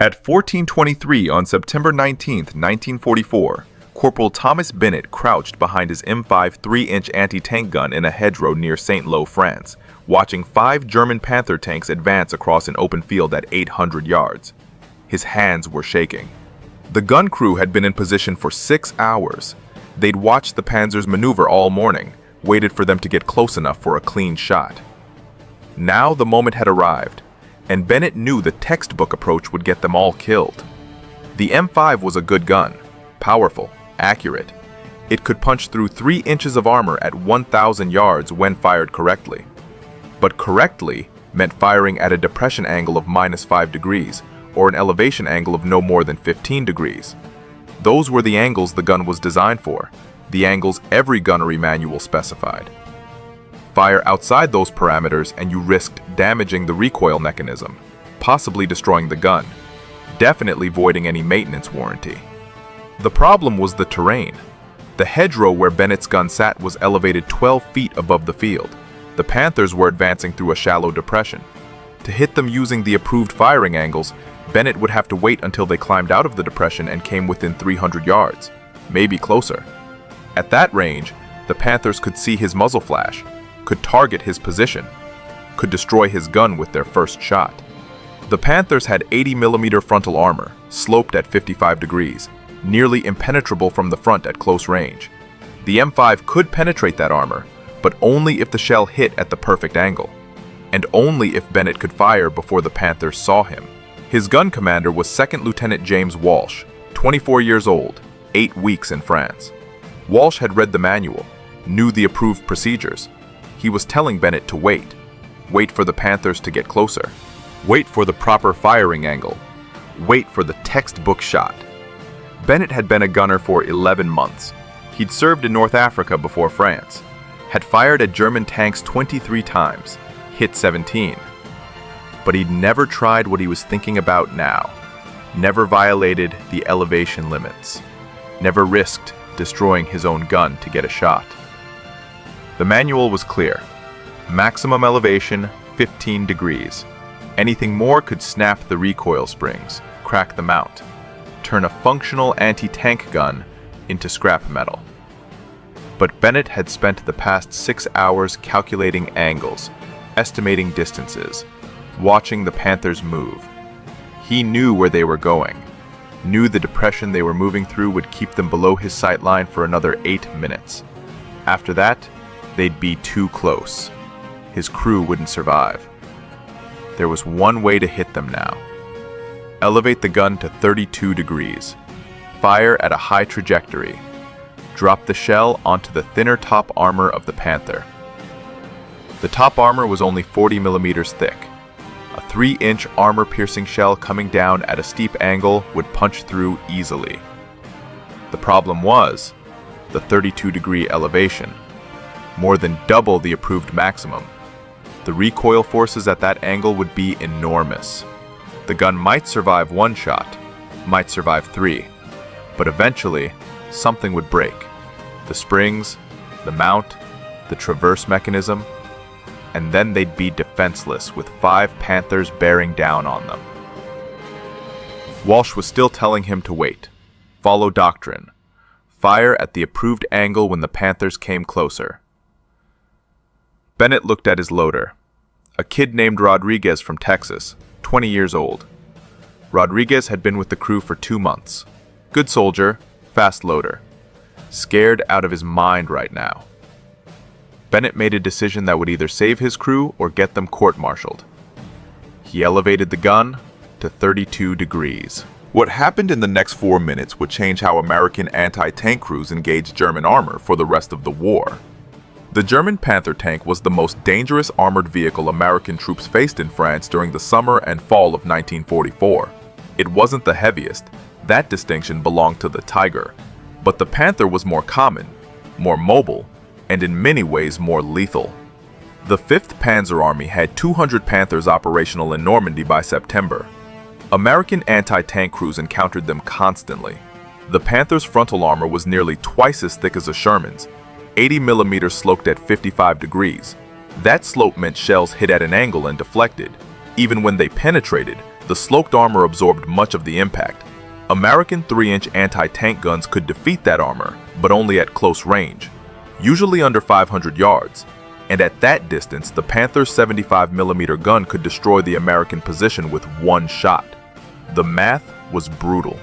At 14:23 on September 19, 1944, Corporal Thomas Bennett crouched behind his M5 3-inch anti-tank gun in a hedgerow near Saint-Lô, France, watching 5 German Panther tanks advance across an open field at 800 yards. His hands were shaking. The gun crew had been in position for 6 hours. They'd watched the Panzers maneuver all morning, waited for them to get close enough for a clean shot. Now the moment had arrived, and Bennett knew the textbook approach would get them all killed. The M5 was a good gun, powerful, accurate. It could punch through 3 inches of armor at 1,000 yards when fired correctly. But correctly meant firing at a depression angle of -5 degrees, or an elevation angle of no more than 15 degrees. Those were the angles the gun was designed for, the angles every gunnery manual specified. Fire outside those parameters and you risked damaging the recoil mechanism, possibly destroying the gun, definitely voiding any maintenance warranty. The problem was the terrain. The hedgerow where Bennett's gun sat was elevated 12 feet above the field. The Panthers were advancing through a shallow depression. To hit them using the approved firing angles, Bennett would have to wait until they climbed out of the depression and came within 300 yards, maybe closer. At that range, the Panthers could see his muzzle flash, could target his position, could destroy his gun with their first shot. The Panthers had 80mm frontal armor, sloped at 55 degrees, nearly impenetrable from the front at close range. The M5 could penetrate that armor, but only if the shell hit at the perfect angle, and only if Bennett could fire before the Panthers saw him. His gun commander was 2nd Lieutenant James Walsh, 24 years old, 8 weeks in France. Walsh had read the manual, knew the approved procedures. He was telling Bennett to wait for the Panthers to get closer, wait for the proper firing angle, wait for the textbook shot. Bennett had been a gunner for 11 months. He'd served in North Africa before France, had fired at German tanks 23 times, hit 17. But he'd never tried what he was thinking about now, never violated the elevation limits, never risked destroying his own gun to get a shot. The manual was clear. Maximum elevation, 15 degrees. Anything more could snap the recoil springs, crack the mount, turn a functional anti-tank gun into scrap metal. But Bennett had spent the past 6 hours calculating angles, estimating distances, watching the Panthers move. He knew where they were going, knew the depression they were moving through would keep them below his sight line for another 8 minutes. After that, they'd be too close. His crew wouldn't survive. There was one way to hit them now. Elevate the gun to 32 degrees. Fire at a high trajectory. Drop the shell onto the thinner top armor of the Panther. The top armor was only 40mm thick. A 3-inch armor-piercing shell coming down at a steep angle would punch through easily. The problem was the 32-degree elevation, more than double the approved maximum. The recoil forces at that angle would be enormous. The gun might survive 1 shot, might survive 3, but eventually something would break. The springs, the mount, the traverse mechanism, and then they'd be defenseless with 5 Panthers bearing down on them. Walsh was still telling him to wait, follow doctrine, fire at the approved angle when the Panthers came closer. Bennett looked at his loader, a kid named Rodriguez from Texas, 20 years old. Rodriguez had been with the crew for 2 months. Good soldier, fast loader. Scared out of his mind right now. Bennett made a decision that would either save his crew or get them court-martialed. He elevated the gun to 32 degrees. What happened in the next 4 minutes would change how American anti-tank crews engaged German armor for the rest of the war. The German Panther tank was the most dangerous armored vehicle American troops faced in France during the summer and fall of 1944. It wasn't the heaviest, that distinction belonged to the Tiger, but the Panther was more common, more mobile, and in many ways more lethal. The 5th Panzer Army had 200 Panthers operational in Normandy by September. American anti-tank crews encountered them constantly. The Panther's frontal armor was nearly twice as thick as a Sherman's, 80mm sloped at 55 degrees. That slope meant shells hit at an angle and deflected. Even when they penetrated, the sloped armor absorbed much of the impact. American 3-inch anti-tank guns could defeat that armor, but only at close range, usually under 500 yards. And at that distance, the Panther's 75mm gun could destroy the American position with one shot. The math was brutal.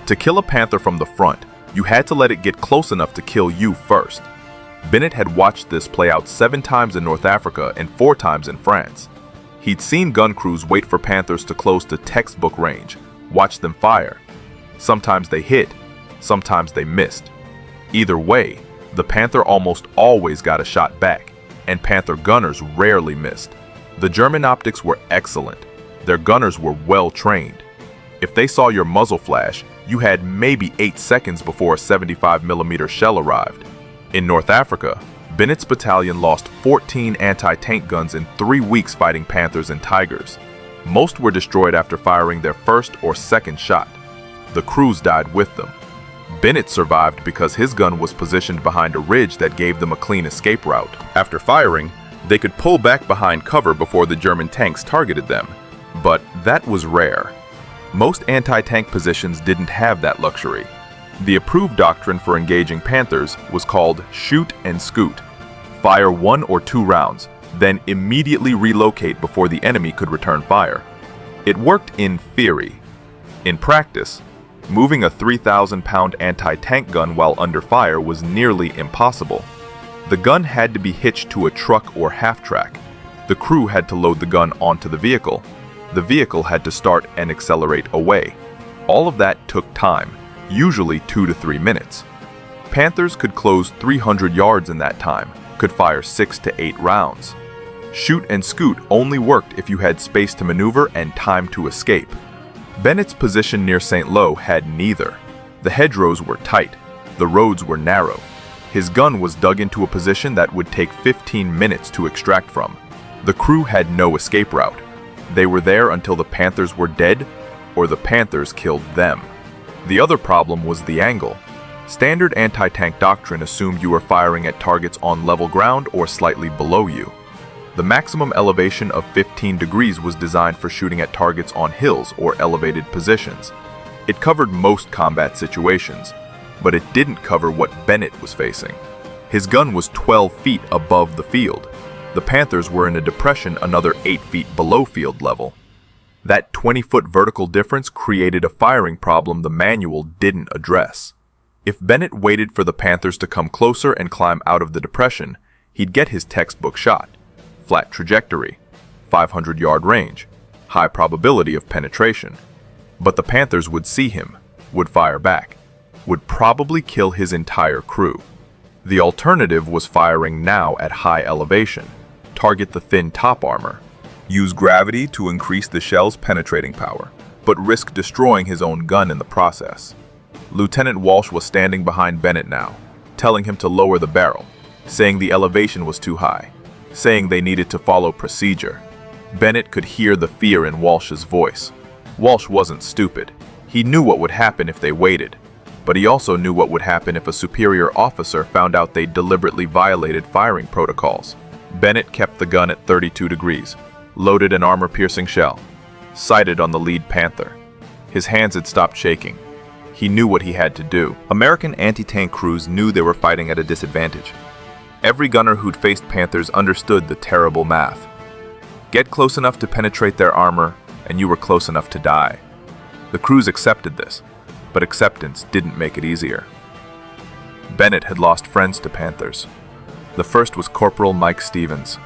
To kill a Panther from the front, you had to let it get close enough to kill you first. Bennett had watched this play out 7 times in North Africa and 4 times in France. He'd seen gun crews wait for Panthers to close to textbook range, watch them fire. Sometimes they hit, sometimes they missed. Either way, the Panther almost always got a shot back, and Panther gunners rarely missed. The German optics were excellent. Their gunners were well trained. If they saw your muzzle flash, you had maybe 8 seconds before a 75mm shell arrived. In North Africa, Bennett's battalion lost 14 anti-tank guns in 3 weeks fighting Panthers and Tigers. Most were destroyed after firing their first or second shot. The crews died with them. Bennett survived because his gun was positioned behind a ridge that gave them a clean escape route. After firing, they could pull back behind cover before the German tanks targeted them. But that was rare. Most anti-tank positions didn't have that luxury. The approved doctrine for engaging Panthers was called shoot and scoot. Fire 1 or 2 rounds, then immediately relocate before the enemy could return fire. It worked in theory. In practice, moving a 3,000-pound anti-tank gun while under fire was nearly impossible. The gun had to be hitched to a truck or half-track. The crew had to load the gun onto the vehicle. The vehicle had to start and accelerate away. All of that took time, usually 2 to 3 minutes. Panthers could close 300 yards in that time, could fire 6 to 8 rounds. Shoot and scoot only worked if you had space to maneuver and time to escape. Bennett's position near St. Lo had neither. The hedgerows were tight, the roads were narrow. His gun was dug into a position that would take 15 minutes to extract from. The crew had no escape route. They were there until the Panthers were dead, or the Panthers killed them. The other problem was the angle. Standard anti-tank doctrine assumed you were firing at targets on level ground or slightly below you. The maximum elevation of 15 degrees was designed for shooting at targets on hills or elevated positions. It covered most combat situations, but it didn't cover what Bennett was facing. His gun was 12 feet above the field. The Panthers were in a depression another 8 feet below field level. That 20-foot vertical difference created a firing problem the manual didn't address. If Bennett waited for the Panthers to come closer and climb out of the depression, he'd get his textbook shot. Flat trajectory, 500-yard range, high probability of penetration. But the Panthers would see him, would fire back, would probably kill his entire crew. The alternative was firing now at high elevation, target the thin top armor, use gravity to increase the shell's penetrating power, but risk destroying his own gun in the process. Lieutenant Walsh was standing behind Bennett now, telling him to lower the barrel, saying the elevation was too high, saying they needed to follow procedure. Bennett could hear the fear in Walsh's voice. Walsh wasn't stupid. He knew what would happen if they waited, but he also knew what would happen if a superior officer found out they deliberately violated firing protocols. Bennett kept the gun at 32 degrees, loaded an armor-piercing shell, sighted on the lead Panther. His hands had stopped shaking. He knew what he had to do. American anti-tank crews knew they were fighting at a disadvantage. Every gunner who'd faced Panthers understood the terrible math. Get close enough to penetrate their armor, and you were close enough to die. The crews accepted this, but acceptance didn't make it easier. Bennett had lost friends to Panthers. The first was Corporal Mike Stevens.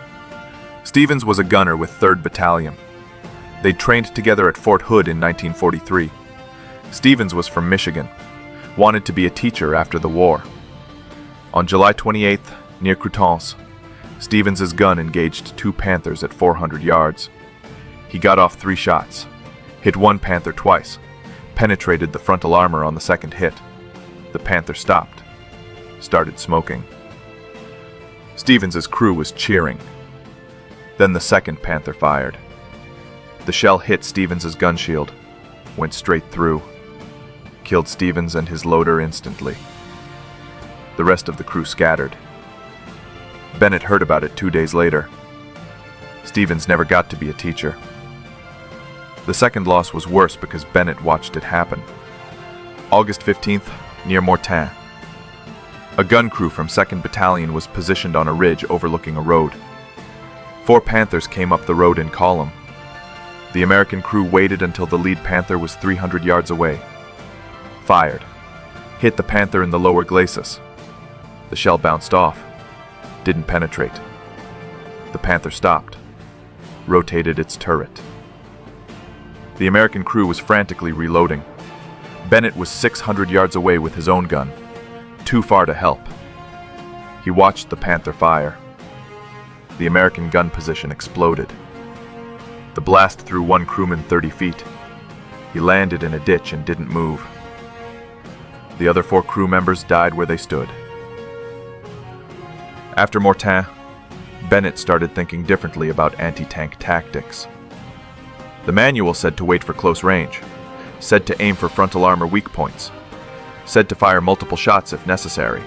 Stevens was a gunner with 3rd Battalion. They'd trained together at Fort Hood in 1943. Stevens was from Michigan, wanted to be a teacher after the war. On July 28th, near Coutances, Stevens' gun engaged 2 Panthers at 400 yards. He got off 3 shots, hit one Panther twice, penetrated the frontal armor on the second hit. The Panther stopped, started smoking. Stevens' crew was cheering. Then the second Panther fired. The shell hit Stevens' gun shield, went straight through, killed Stevens and his loader instantly. The rest of the crew scattered. Bennett heard about it 2 days later. Stevens never got to be a teacher. The second loss was worse because Bennett watched it happen. August 15th, near Mortain. A gun crew from 2nd Battalion was positioned on a ridge overlooking a road. 4 Panthers came up the road in column. The American crew waited until the lead Panther was 300 yards away. Fired. Hit the Panther in the lower glacis. The shell bounced off. Didn't penetrate. The Panther stopped. Rotated its turret. The American crew was frantically reloading. Bennett was 600 yards away with his own gun, too far to help. He watched the Panther fire. The American gun position exploded. The blast threw one crewman 30 feet. He landed in a ditch and didn't move. The other 4 crew members died where they stood. After Mortain, Bennett started thinking differently about anti-tank tactics. The manual said to wait for close range, said to aim for frontal armor weak points, said to fire multiple shots if necessary.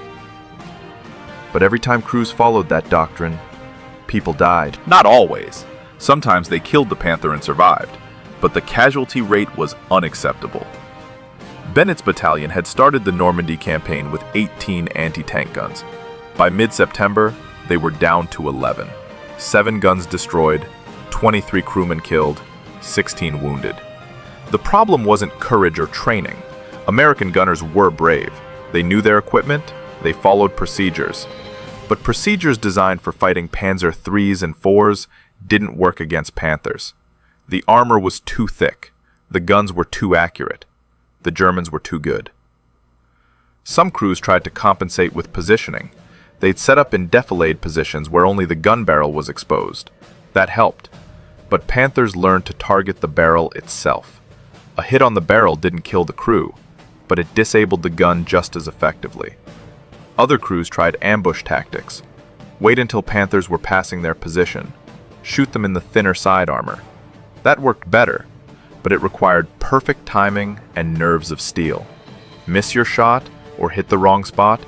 But every time crews followed that doctrine, people died. Not always. Sometimes they killed the Panther and survived, but the casualty rate was unacceptable. Bennett's battalion had started the Normandy campaign with 18 anti-tank guns. By mid-September, they were down to 11. 7 guns destroyed, 23 crewmen killed, 16 wounded. The problem wasn't courage or training. American gunners were brave. They knew their equipment, they followed procedures. But procedures designed for fighting Panzer IIIs and IVs didn't work against Panthers. The armor was too thick. The guns were too accurate. The Germans were too good. Some crews tried to compensate with positioning. They'd set up in defilade positions where only the gun barrel was exposed. That helped. But Panthers learned to target the barrel itself. A hit on the barrel didn't kill the crew, but it disabled the gun just as effectively. Other crews tried ambush tactics. Wait until Panthers were passing their position. Shoot them in the thinner side armor. That worked better, but it required perfect timing and nerves of steel. Miss your shot or hit the wrong spot,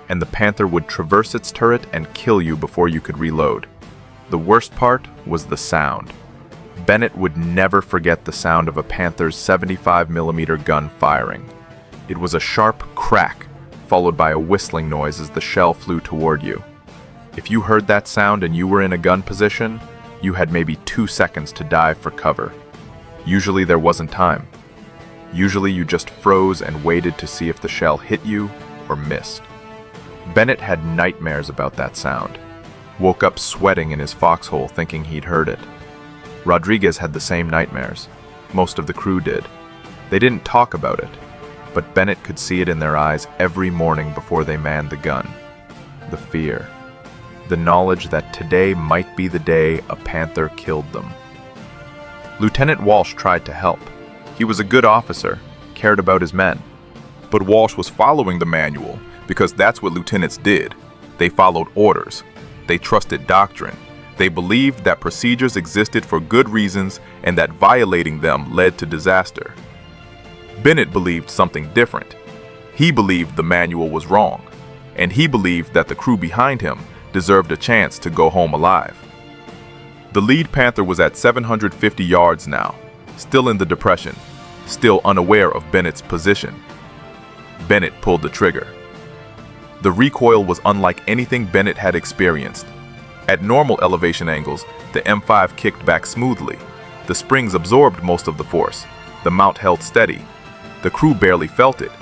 and the Panther would traverse its turret and kill you before you could reload. The worst part was the sound. Bennett would never forget the sound of a Panther's 75mm gun firing. It was a sharp crack, followed by a whistling noise as the shell flew toward you. If you heard that sound and you were in a gun position, you had maybe 2 seconds to dive for cover. Usually there wasn't time. Usually you just froze and waited to see if the shell hit you or missed. Bennett had nightmares about that sound. Woke up sweating in his foxhole thinking he'd heard it. Rodriguez had the same nightmares. Most of the crew did. They didn't talk about it, but Bennett could see it in their eyes every morning before they manned the gun. The fear. The knowledge that today might be the day a Panther killed them. Lieutenant Walsh tried to help. He was a good officer, cared about his men. But Walsh was following the manual because that's what lieutenants did. They followed orders. They trusted doctrine. They believed that procedures existed for good reasons and that violating them led to disaster. Bennett believed something different. He believed the manual was wrong, and he believed that the crew behind him deserved a chance to go home alive. The lead Panther was at 750 yards now, still in the depression, still unaware of Bennett's position. Bennett pulled the trigger. The recoil was unlike anything Bennett had experienced. At normal elevation angles, the M5 kicked back smoothly. The springs absorbed most of the force. The mount held steady. The crew barely felt it.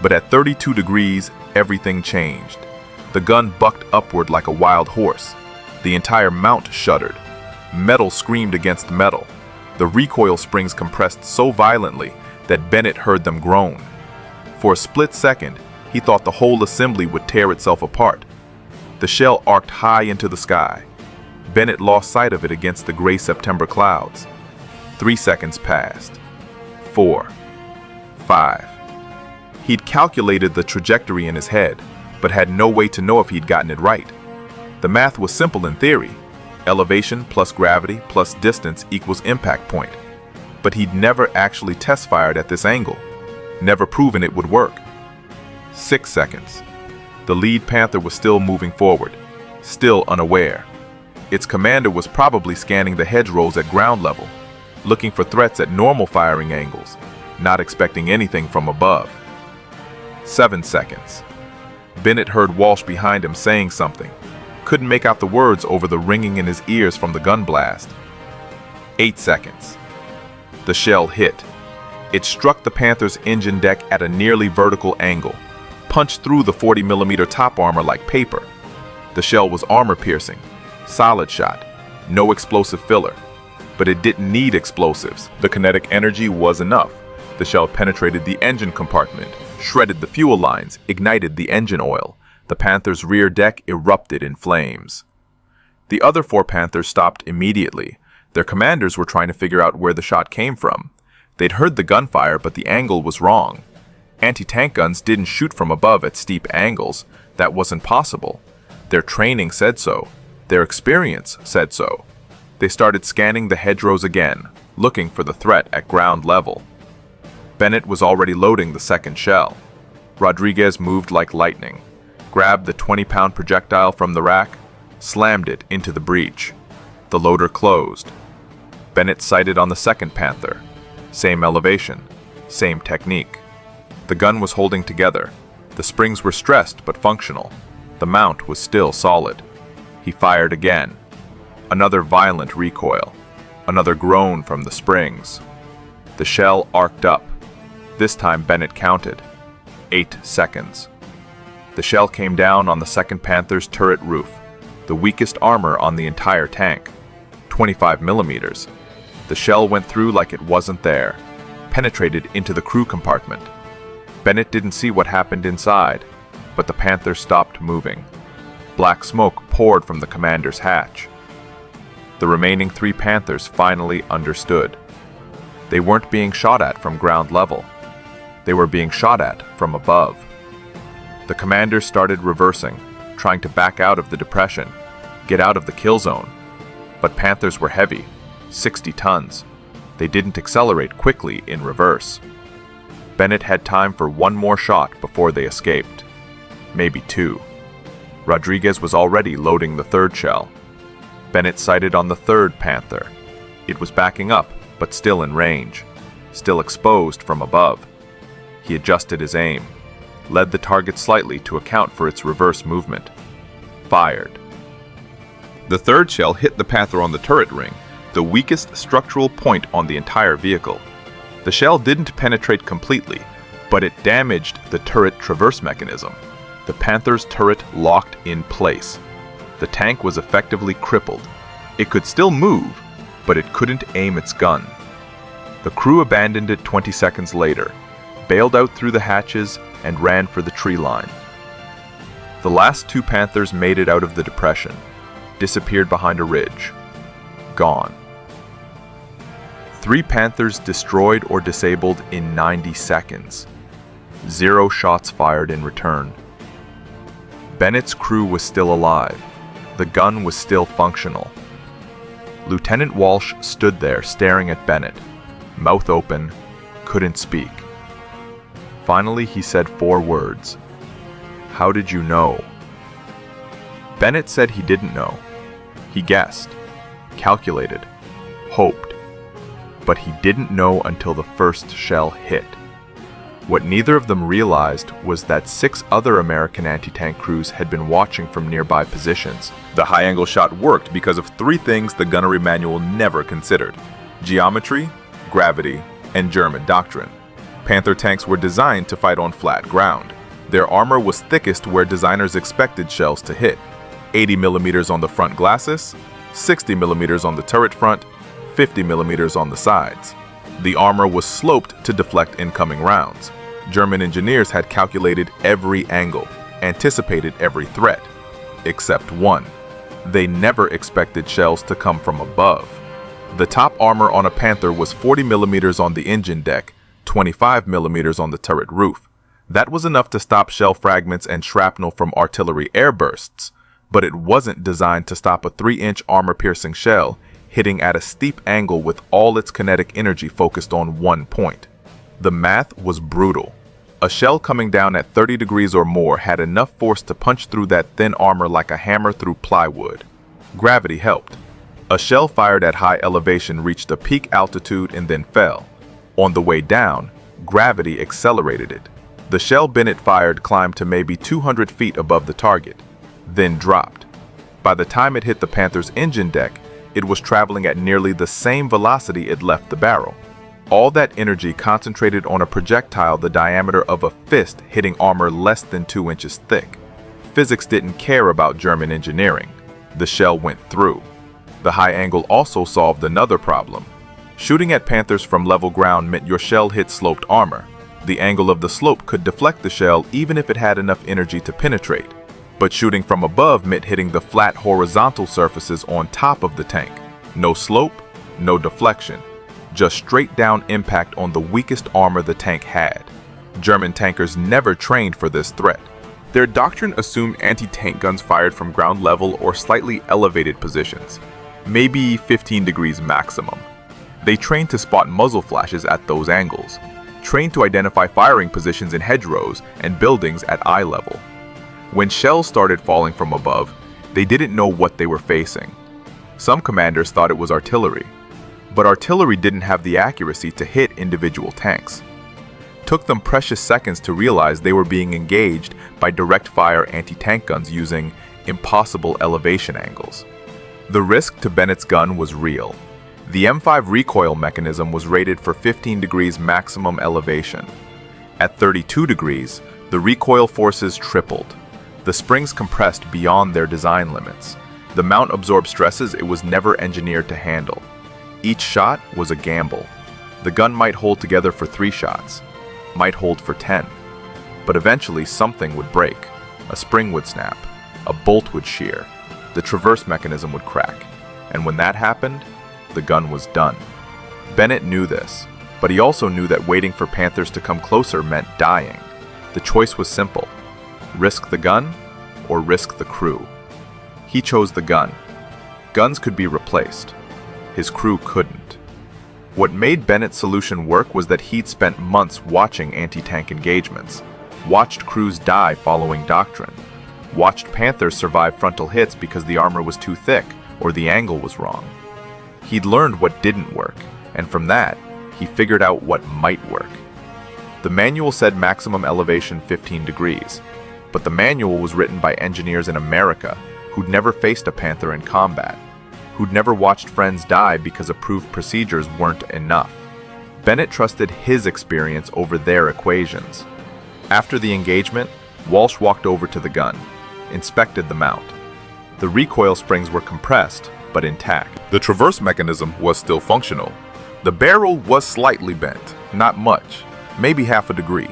But at 32 degrees, everything changed. The gun bucked upward like a wild horse. The entire mount shuddered. Metal screamed against metal. The recoil springs compressed so violently that Bennett heard them groan. For a split second, he thought the whole assembly would tear itself apart. The shell arced high into the sky. Bennett lost sight of it against the gray September clouds. 3 seconds passed. 4. 5. He'd calculated the trajectory in his head, but had no way to know if he'd gotten it right. The math was simple in theory. Elevation plus gravity plus distance equals impact point. But he'd never actually test fired at this angle. Never proven it would work. 6 seconds. The lead Panther was still moving forward, still unaware. Its commander was probably scanning the hedgerows at ground level. looking for threats at normal firing angles, not expecting anything from above. 7 seconds. Bennett heard Walsh behind him saying something. Couldn't make out the words over the ringing in his ears from the gun blast. 8 seconds. The shell hit. It struck the Panther's engine deck at a nearly vertical angle, punched through the 40mm top armor like paper. The shell was armor-piercing, solid shot, no explosive filler. But it didn't need explosives. The kinetic energy was enough. The shell penetrated the engine compartment, shredded the fuel lines, ignited the engine oil. The Panther's rear deck erupted in flames. The other 4 Panthers stopped immediately. Their commanders were trying to figure out where the shot came from. They'd heard the gunfire, but the angle was wrong. Anti-tank guns didn't shoot from above at steep angles. That wasn't possible. Their training said so. Their experience said so. They started scanning the hedgerows again, looking for the threat at ground level. Bennett was already loading the second shell. Rodriguez moved like lightning, grabbed the 20-pound projectile from the rack, slammed it into the breech. The loader closed. Bennett sighted on the second Panther. Same elevation, same technique. The gun was holding together. The springs were stressed but functional. The mount was still solid. He fired again. Another violent recoil. Another groan from the springs. The shell arced up. This time Bennett counted. 8 seconds. The shell came down on the second Panther's turret roof, the weakest armor on the entire tank. 25mm. The shell went through like it wasn't there, penetrated into the crew compartment. Bennett didn't see what happened inside, but the Panther stopped moving. Black smoke poured from the commander's hatch. The remaining 3 Panthers finally understood. They weren't being shot at from ground level. They were being shot at from above. The commander started reversing, trying to back out of the depression, get out of the kill zone. But Panthers were heavy, 60 tons. They didn't accelerate quickly in reverse. Bennett had time for 1 more shot before they escaped. Maybe 2. Rodriguez was already loading the 3rd shell. Bennett sighted on the 3rd Panther. It was backing up, but still in range, still exposed from above. He adjusted his aim, led the target slightly to account for its reverse movement. Fired. The 3rd shell hit the Panther on the turret ring, the weakest structural point on the entire vehicle. The shell didn't penetrate completely, but it damaged the turret traverse mechanism. The Panther's turret locked in place. The tank was effectively crippled. It could still move, but it couldn't aim its gun. The crew abandoned it 20 seconds later, bailed out through the hatches, and ran for the tree line. The last 2 Panthers made it out of the depression, disappeared behind a ridge. Gone. 3 Panthers destroyed or disabled in 90 seconds. 0 shots fired in return. Bennett's crew was still alive. The gun was still functional. Lieutenant Walsh stood there staring at Bennett, mouth open, couldn't speak. Finally, he said 4 words. "How did you know?" Bennett said he didn't know. He guessed, calculated, hoped. But he didn't know until the first shell hit. What neither of them realized was that 6 other American anti-tank crews had been watching from nearby positions. The high-angle shot worked because of 3 things the gunnery manual never considered: geometry, gravity, and German doctrine. Panther tanks were designed to fight on flat ground. Their armor was thickest where designers expected shells to hit: 80mm on the front glacis, 60mm on the turret front, 50mm on the sides. The armor was sloped to deflect incoming rounds. German engineers had calculated every angle, anticipated every threat, except one. They never expected shells to come from above. The top armor on a Panther was 40mm on the engine deck, 25mm on the turret roof. That was enough to stop shell fragments and shrapnel from artillery airbursts, but it wasn't designed to stop a 3-inch armor-piercing shell hitting at a steep angle with all its kinetic energy focused on one point. The math was brutal. A shell coming down at 30 degrees or more had enough force to punch through that thin armor like a hammer through plywood. Gravity helped. A shell fired at high elevation reached a peak altitude and then fell. On the way down, gravity accelerated it. The shell Bennett fired climbed to maybe 200 feet above the target, then dropped. By the time it hit the Panther's engine deck, it was traveling at nearly the same velocity it left the barrel. All that energy concentrated on a projectile the diameter of a fist hitting armor less than 2 inches thick. Physics didn't care about German engineering. The shell went through. The high angle also solved another problem. Shooting at Panthers from level ground meant your shell hit sloped armor. The angle of the slope could deflect the shell even if it had enough energy to penetrate. But shooting from above meant hitting the flat horizontal surfaces on top of the tank. No slope, no deflection. Just straight down impact on the weakest armor the tank had. German tankers never trained for this threat. Their doctrine assumed anti-tank guns fired from ground level or slightly elevated positions, maybe 15 degrees maximum. They trained to spot muzzle flashes at those angles, trained to identify firing positions in hedgerows and buildings at eye level. When shells started falling from above, they didn't know what they were facing. Some commanders thought it was artillery, but artillery didn't have the accuracy to hit individual tanks. Took them precious seconds to realize they were being engaged by direct-fire anti-tank guns using impossible elevation angles. The risk to Bennett's gun was real. The M5 recoil mechanism was rated for 15 degrees maximum elevation. At 32 degrees, the recoil forces tripled. The springs compressed beyond their design limits. The mount absorbed stresses it was never engineered to handle. Each shot was a gamble. The gun might hold together for 3 shots, might hold for 10. But eventually something would break. A spring would snap, a bolt would shear, the traverse mechanism would crack. And when that happened, the gun was done. Bennett knew this, but he also knew that waiting for Panthers to come closer meant dying. The choice was simple: risk the gun or risk the crew. He chose the gun. Guns could be replaced. His crew couldn't. What made Bennett's solution work was that he'd spent months watching anti-tank engagements, watched crews die following doctrine, watched Panthers survive frontal hits because the armor was too thick or the angle was wrong. He'd learned what didn't work, and from that, he figured out what might work. The manual said maximum elevation 15 degrees, but the manual was written by engineers in America who'd never faced a Panther in combat, who'd never watched friends die because approved procedures weren't enough. Bennett trusted his experience over their equations. After the engagement, Walsh walked over to the gun, inspected the mount. The recoil springs were compressed, but intact. The traverse mechanism was still functional. The barrel was slightly bent, not much, maybe half a degree,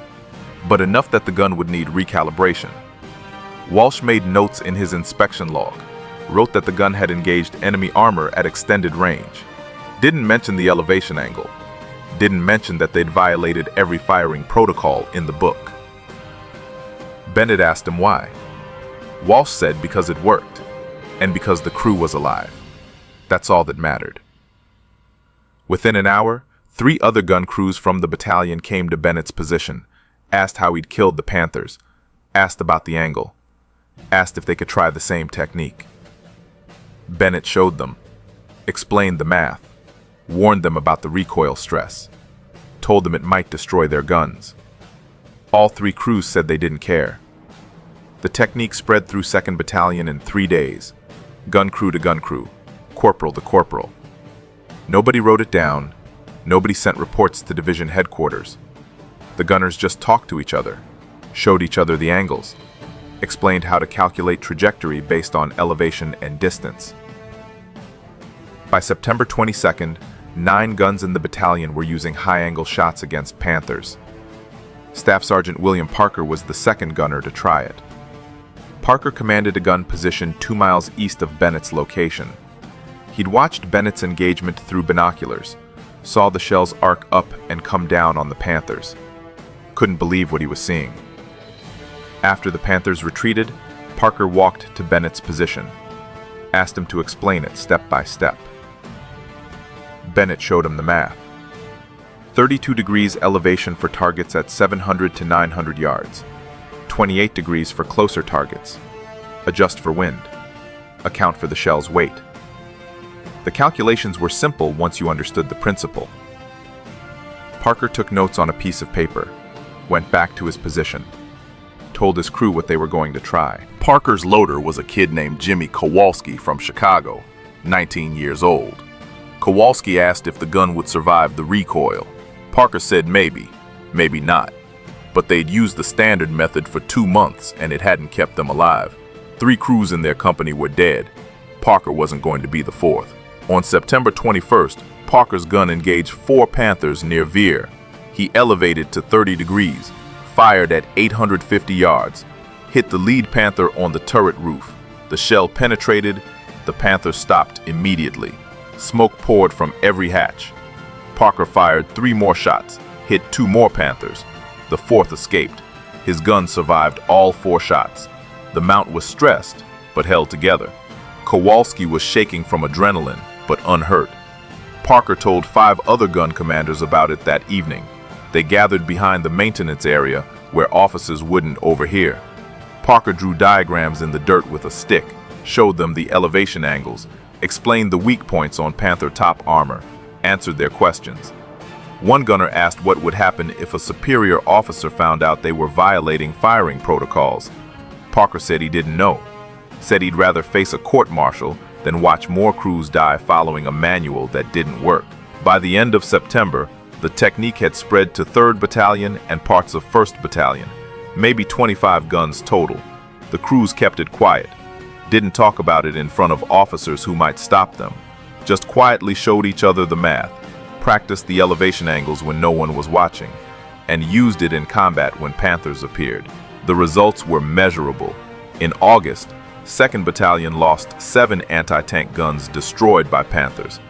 but enough that the gun would need recalibration. Walsh made notes in his inspection log, wrote that the gun had engaged enemy armor at extended range, didn't mention the elevation angle, didn't mention that they'd violated every firing protocol in the book. Bennett asked him why. Walsh said because it worked, and because the crew was alive. That's all that mattered. Within an hour, 3 other gun crews from the battalion came to Bennett's position, asked how he'd killed the Panthers, asked about the angle, asked if they could try the same technique. Bennett showed them, explained the math, warned them about the recoil stress, told them it might destroy their guns. All 3 crews said they didn't care. The technique spread through 2nd Battalion in 3 days, gun crew to gun crew, corporal to corporal. Nobody wrote it down, nobody sent reports to division headquarters. The gunners just talked to each other, showed each other the angles, explained how to calculate trajectory based on elevation and distance. By September 22nd, 9 guns in the battalion were using high-angle shots against Panthers. Staff Sergeant William Parker was the 2nd gunner to try it. Parker commanded a gun positioned 2 miles east of Bennett's location. He'd watched Bennett's engagement through binoculars, saw the shells arc up and come down on the Panthers. Couldn't believe what he was seeing. After the Panthers retreated, Parker walked to Bennett's position, asked him to explain it step by step. Bennett showed him the math. 32 degrees elevation for targets at 700 to 900 yards. 28 degrees for closer targets. Adjust for wind. Account for the shell's weight. The calculations were simple once you understood the principle. Parker took notes on a piece of paper, went back to his position, told his crew what they were going to try. Parker's loader was a kid named Jimmy Kowalski from Chicago, 19 years old. Kowalski asked if the gun would survive the recoil. Parker said maybe, maybe not. But they'd used the standard method for 2 months and it hadn't kept them alive. 3 crews in their company were dead. Parker wasn't going to be the 4th. On September 21st, Parker's gun engaged 4 Panthers near Veer. He elevated to 30 degrees, fired at 850 yards, hit the lead Panther on the turret roof. The shell penetrated, the Panther stopped immediately. Smoke poured from every hatch. Parker fired 3 more shots, hit 2 more Panthers. The 4th escaped. His gun survived all 4 shots. The mount was stressed, but held together. Kowalski was shaking from adrenaline, but unhurt. Parker told 5 other gun commanders about it that evening. They gathered behind the maintenance area where officers wouldn't overhear. Parker drew diagrams in the dirt with a stick, showed them the elevation angles, explained the weak points on Panther top armor, answered their questions. One gunner asked what would happen if a superior officer found out they were violating firing protocols. Parker said he didn't know, said he'd rather face a court-martial than watch more crews die following a manual that didn't work. By the end of September, the technique had spread to 3rd Battalion and parts of 1st Battalion, maybe 25 guns total. The crews kept it quiet, didn't talk about it in front of officers who might stop them, just quietly showed each other the math, practiced the elevation angles when no one was watching, and used it in combat when Panthers appeared. The results were measurable. In August, 2nd Battalion lost 7 anti-tank guns destroyed by Panthers.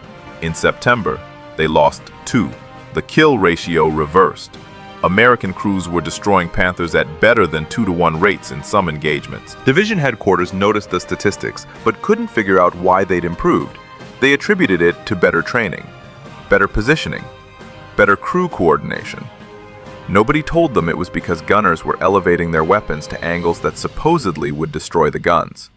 In September, they lost 2. The kill ratio reversed. American crews were destroying Panthers at better than 2-to-1 rates in some engagements. Division headquarters noticed the statistics, but couldn't figure out why they'd improved. They attributed it to better training, better positioning, better crew coordination. Nobody told them it was because gunners were elevating their weapons to angles that supposedly would destroy the guns.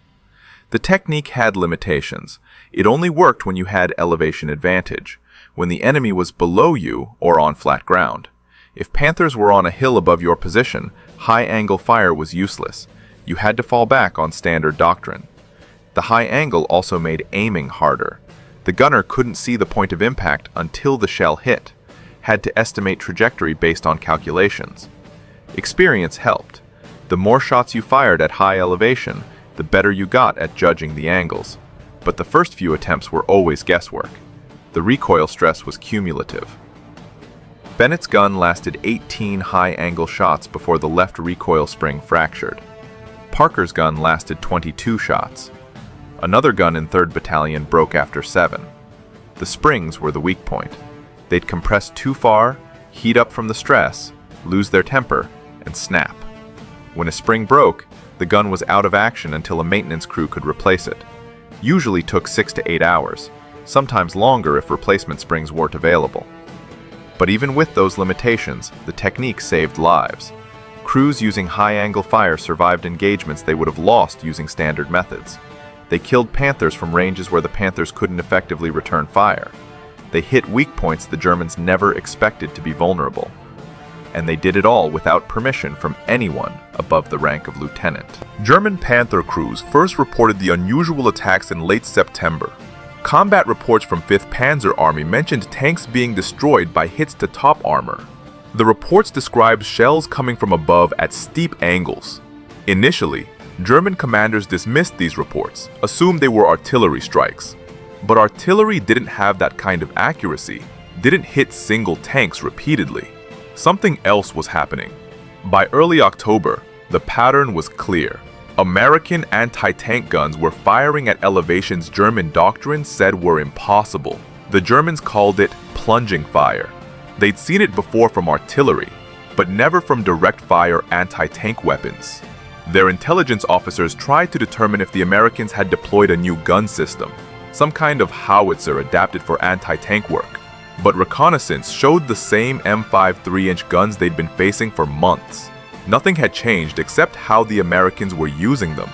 The technique had limitations. It only worked when you had elevation advantage, when the enemy was below you or on flat ground. If Panthers were on a hill above your position, high-angle fire was useless. You had to fall back on standard doctrine. The high angle also made aiming harder. The gunner couldn't see the point of impact until the shell hit, had to estimate trajectory based on calculations. Experience helped. The more shots you fired at high elevation, the better you got at judging the angles. But the first few attempts were always guesswork. The recoil stress was cumulative. Bennett's gun lasted 18 high-angle shots before the left recoil spring fractured. Parker's gun lasted 22 shots. Another gun in 3rd Battalion broke after 7. The springs were the weak point. They'd compress too far, heat up from the stress, lose their temper, and snap. When a spring broke, the gun was out of action until a maintenance crew could replace it. Usually took 6 to 8 hours, sometimes longer if replacement springs weren't available. But even with those limitations, the technique saved lives. Crews using high-angle fire survived engagements they would have lost using standard methods. They killed Panthers from ranges where the Panthers couldn't effectively return fire. They hit weak points the Germans never expected to be vulnerable. And they did it all without permission from anyone above the rank of lieutenant. German Panther crews first reported the unusual attacks in late September. Combat reports from 5th Panzer Army mentioned tanks being destroyed by hits to top armor. The reports described shells coming from above at steep angles. Initially, German commanders dismissed these reports, assumed they were artillery strikes. But artillery didn't have that kind of accuracy, didn't hit single tanks repeatedly. Something else was happening. By early October, the pattern was clear. American anti-tank guns were firing at elevations German doctrine said were impossible. The Germans called it plunging fire. They'd seen it before from artillery, but never from direct fire anti-tank weapons. Their intelligence officers tried to determine if the Americans had deployed a new gun system, some kind of howitzer adapted for anti-tank work. But reconnaissance showed the same M5 3-inch guns they'd been facing for months. Nothing had changed except how the Americans were using them.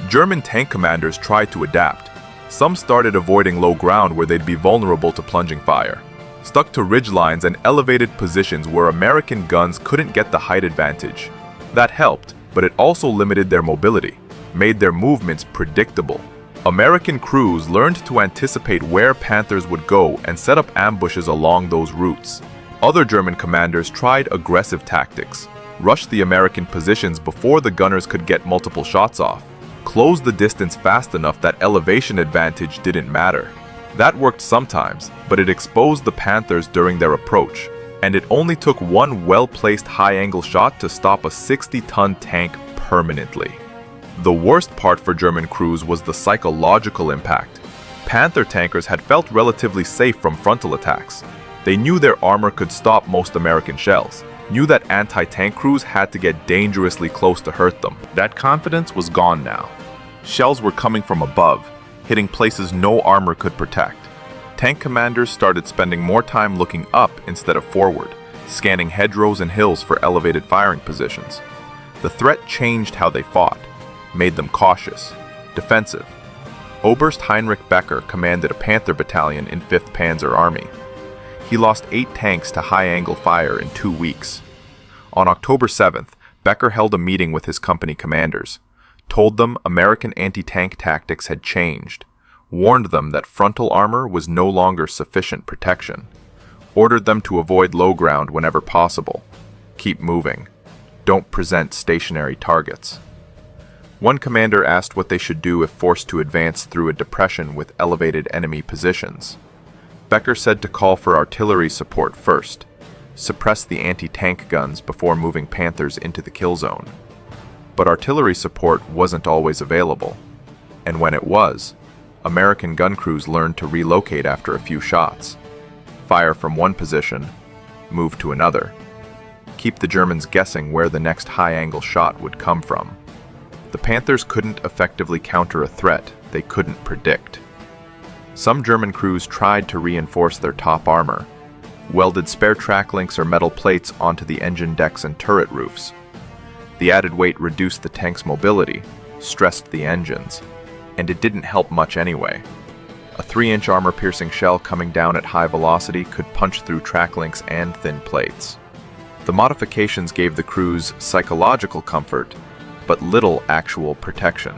German tank commanders tried to adapt. Some started avoiding low ground where they'd be vulnerable to plunging fire, stuck to ridge lines and elevated positions where American guns couldn't get the height advantage. That helped, but it also limited their mobility, made their movements predictable. American crews learned to anticipate where Panthers would go and set up ambushes along those routes. Other German commanders tried aggressive tactics, rushed the American positions before the gunners could get multiple shots off, closed the distance fast enough that elevation advantage didn't matter. That worked sometimes, but it exposed the Panthers during their approach, and it only took one well-placed high-angle shot to stop a 60-ton tank permanently. The worst part for German crews was the psychological impact. Panther tankers had felt relatively safe from frontal attacks. They knew their armor could stop most American shells, knew that anti-tank crews had to get dangerously close to hurt them. That confidence was gone now. Shells were coming from above, hitting places no armor could protect. Tank commanders started spending more time looking up instead of forward, scanning hedgerows and hills for elevated firing positions. The threat changed how they fought, made them cautious, defensive. Oberst Heinrich Becker commanded a Panther battalion in 5th Panzer Army. He lost 8 tanks to high-angle fire in 2 weeks. On October 7th, Becker held a meeting with his company commanders, told them American anti-tank tactics had changed, warned them that frontal armor was no longer sufficient protection, ordered them to avoid low ground whenever possible, keep moving, don't present stationary targets. One commander asked what they should do if forced to advance through a depression with elevated enemy positions. Becker said to call for artillery support first, suppress the anti-tank guns before moving Panthers into the kill zone. But artillery support wasn't always available, and when it was, American gun crews learned to relocate after a few shots, fire from one position, move to another, keep the Germans guessing where the next high-angle shot would come from. The Panthers couldn't effectively counter a threat they couldn't predict. Some German crews tried to reinforce their top armor, welded spare track links or metal plates onto the engine decks and turret roofs. The added weight reduced the tank's mobility, stressed the engines, and it didn't help much anyway. A 3-inch armor-piercing shell coming down at high velocity could punch through track links and thin plates. The modifications gave the crews psychological comfort, but little actual protection.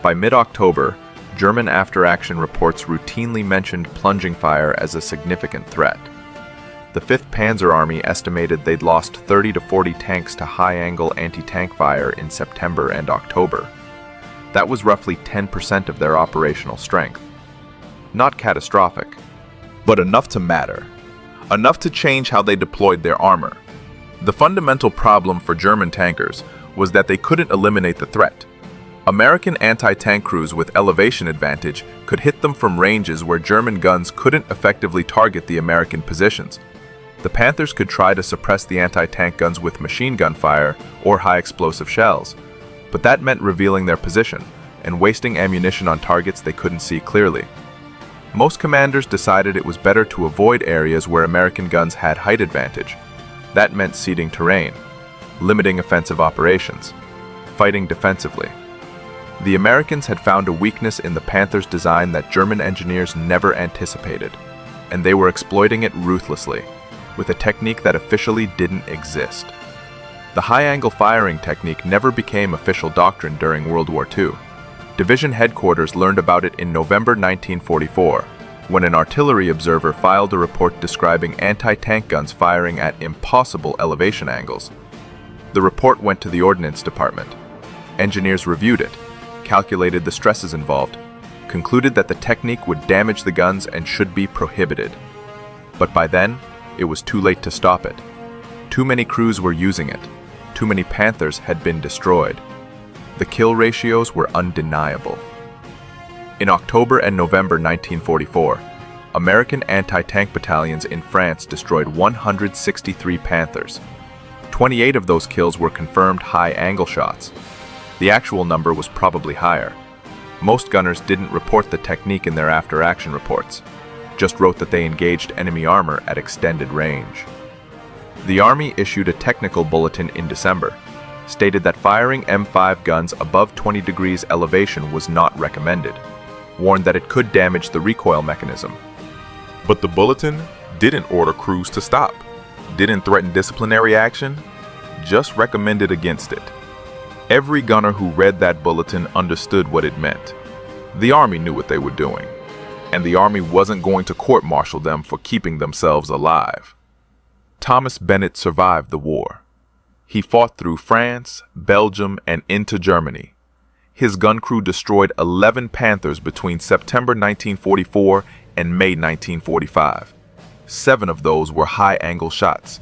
By mid-October, German after-action reports routinely mentioned plunging fire as a significant threat. The 5th Panzer Army estimated they'd lost 30 to 40 tanks to high-angle anti-tank fire in September and October. That was roughly 10% of their operational strength. Not catastrophic, but enough to matter. Enough to change how they deployed their armor. The fundamental problem for German tankers was that they couldn't eliminate the threat. American anti-tank crews with elevation advantage could hit them from ranges where German guns couldn't effectively target the American positions. The Panthers could try to suppress the anti-tank guns with machine gun fire or high-explosive shells, but that meant revealing their position and wasting ammunition on targets they couldn't see clearly. Most commanders decided it was better to avoid areas where American guns had height advantage. That meant ceding terrain, limiting offensive operations, fighting defensively. The Americans had found a weakness in the Panthers' design that German engineers never anticipated, and they were exploiting it ruthlessly, with a technique that officially didn't exist. The high-angle firing technique never became official doctrine during World War II. Division headquarters learned about it in November 1944, when an artillery observer filed a report describing anti-tank guns firing at impossible elevation angles. The report went to the Ordnance Department. Engineers reviewed it, calculated the stresses involved, concluded that the technique would damage the guns and should be prohibited. But by then, it was too late to stop it. Too many crews were using it. Too many Panthers had been destroyed. The kill ratios were undeniable. In October and November 1944, American anti-tank battalions in France destroyed 163 Panthers. 28 of those kills were confirmed high-angle shots. The actual number was probably higher. Most gunners didn't report the technique in their after-action reports, just wrote that they engaged enemy armor at extended range. The Army issued a technical bulletin in December, stated that firing M5 guns above 20 degrees elevation was not recommended. warned that it could damage the recoil mechanism. But the bulletin didn't order crews to stop, didn't threaten disciplinary action, just recommended against it. Every gunner who read that bulletin understood what it meant. The Army knew what they were doing, and the Army wasn't going to court-martial them for keeping themselves alive. Thomas Bennett survived the war. He fought through France, Belgium, and into Germany. His gun crew destroyed 11 Panthers between September 1944 and May 1945. 7 of those were high-angle shots.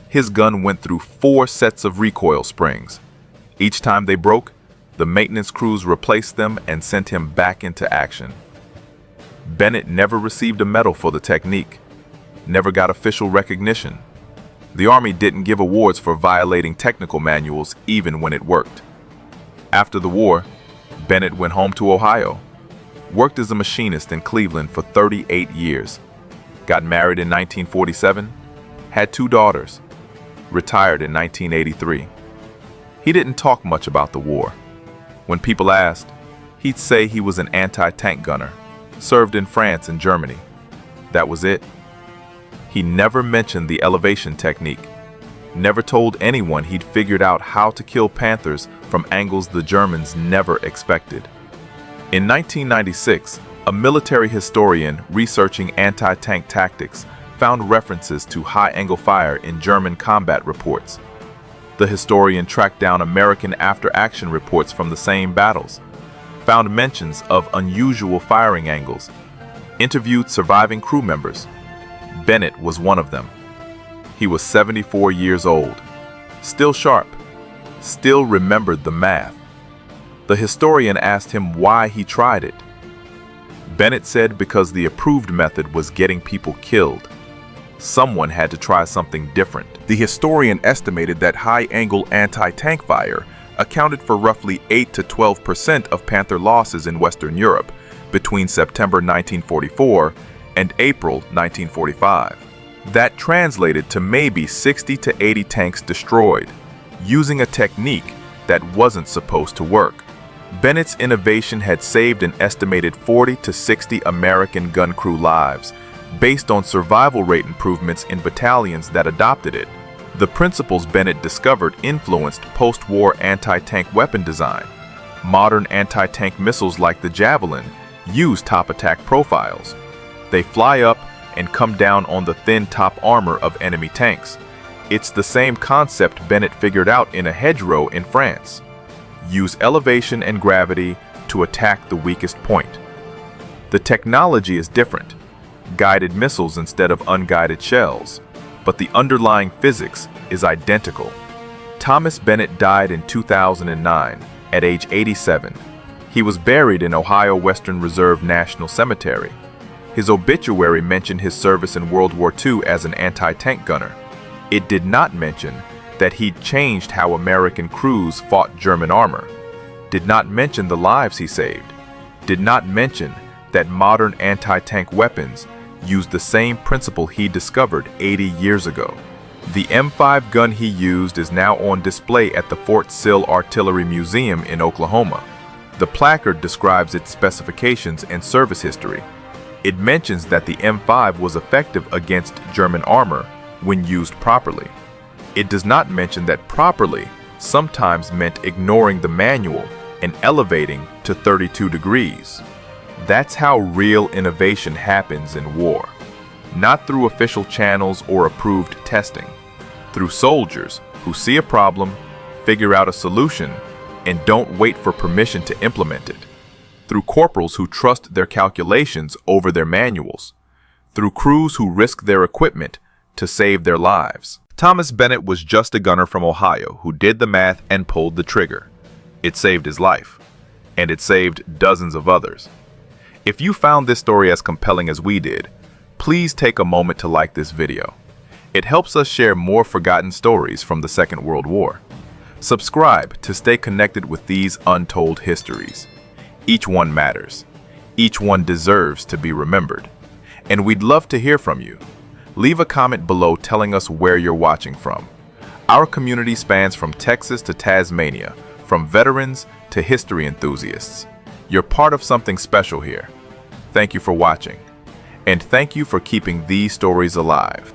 His gun went through 4 sets of recoil springs. Each time they broke, the maintenance crews replaced them and sent him back into action. Bennett never received a medal for the technique, never got official recognition. The Army didn't give awards for violating technical manuals even when it worked. After the war, Bennett went home to Ohio, worked as a machinist in Cleveland for 38 years, got married in 1947, had 2 daughters, retired in 1983. He didn't talk much about the war. When people asked, he'd say he was an anti-tank gunner, served in France and Germany. That was it. He never mentioned the elevation technique, never told anyone he'd figured out how to kill Panthers from angles the Germans never expected. In 1996, a military historian researching anti-tank tactics found references to high-angle fire in German combat reports. The historian tracked down American after-action reports from the same battles, found mentions of unusual firing angles, interviewed surviving crew members. Bennett was one of them. He was 74 years old, still sharp, still remembered the math. The historian asked him why he tried it. Bennett said because the approved method was getting people killed. Someone had to try something different. The historian estimated that high-angle anti-tank fire accounted for roughly 8 to 12% of Panther losses in Western Europe between September 1944 and April 1945. That translated to maybe 60 to 80 tanks destroyed, using a technique that wasn't supposed to work. Bennett's innovation had saved an estimated 40 to 60 American gun crew lives, based on survival rate improvements in battalions that adopted it. The principles Bennett discovered influenced post-war anti-tank weapon design. Modern anti-tank missiles like the Javelin use top attack profiles. They fly up and come down on the thin top armor of enemy tanks. It's the same concept Bennett figured out in a hedgerow in France. Use elevation and gravity to attack the weakest point. The technology is different, guided missiles instead of unguided shells, but the underlying physics is identical. Thomas Bennett died in 2009 at age 87. He was buried in Ohio Western Reserve National Cemetery. His obituary mentioned his service in World War II as an anti-tank gunner. It did not mention that he'd changed how American crews fought German armor, did not mention the lives he saved, did not mention that modern anti-tank weapons used the same principle he discovered 80 years ago. The M5 gun he used is now on display at the Fort Sill Artillery Museum in Oklahoma. The placard describes its specifications and service history. It mentions that the M5 was effective against German armor when used properly. It does not mention that properly sometimes meant ignoring the manual and elevating to 32 degrees. That's how real innovation happens in war. Not through official channels or approved testing. Through soldiers who see a problem, figure out a solution, and don't wait for permission to implement it. Through corporals who trust their calculations over their manuals. Through crews who risk their equipment to save their lives. Thomas Bennett was just a gunner from Ohio who did the math and pulled the trigger. It saved his life, and it saved dozens of others. If you found this story as compelling as we did, please take a moment to like this video. It helps us share more forgotten stories from the Second World War. Subscribe to stay connected with these untold histories. Each one matters. Each one deserves to be remembered. And we'd love to hear from you. Leave a comment below telling us where you're watching from. Our community spans from Texas to Tasmania, from veterans to history enthusiasts. You're part of something special here. Thank you for watching. And thank you for keeping these stories alive.